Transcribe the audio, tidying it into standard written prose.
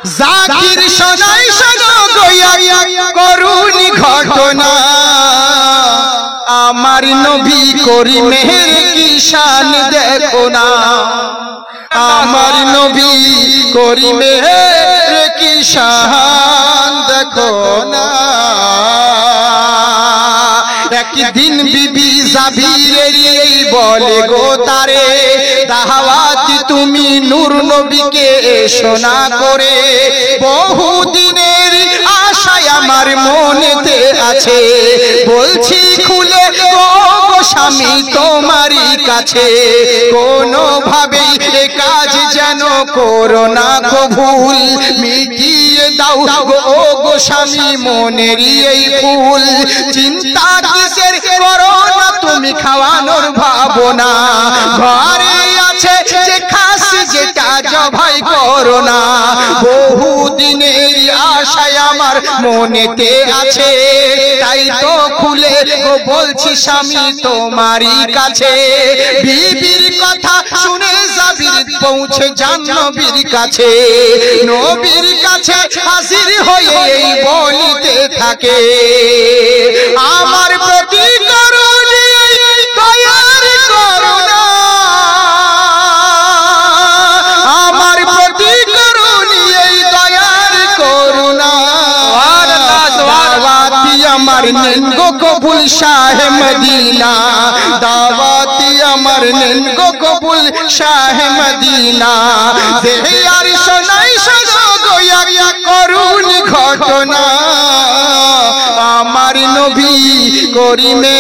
জাকির শোনাই শোনো গয়া করুণী ঘটনা আমার নবী করিমের কি শান দেখো না আমার নবী করিমের কি শান দেখো না একদিন বিবি জাবিরের এই বলে গো তারে দাওয়াত তুমি নূর নবীকে শোনা করে বহুদিনের আশায় আমার মনেতে আছে বলছি খুলে গো স্বামী তোমারই কাছে কোনো ভাবে এ কাজ যেন করো না গো ভুল মিটিয়ে দাও গো স্বামী মনের এই ফুল চিন্তা কিসের করো না তুমি খাওয়ানোর ভাবনা ঘরে আছে যে খাসি যেটা জবাই করো না বহুদিনের আশায় আমার মনেতে আছে তাই তো খুলে বলছি স্বামী তোমারই কাছে বিবির কথা শুনে জাবির পৌঁছে যান নবীর কাছে নবীর কাছে হাজির হয়ে এই বলিতে থাকে আমার প্রতি করুণী দয়ার করুণা আমার প্রতি করুণী এই দয়ার করুণা দাওয়াতি আমার নেন গো কবুল শাহ মদিনা দাওয়াতি আমার নেন গো কবুল শাহ মদিনা দেহে আর শোনাই শোনো গোয়া করুণী ঘটনা আমার নবী করিমে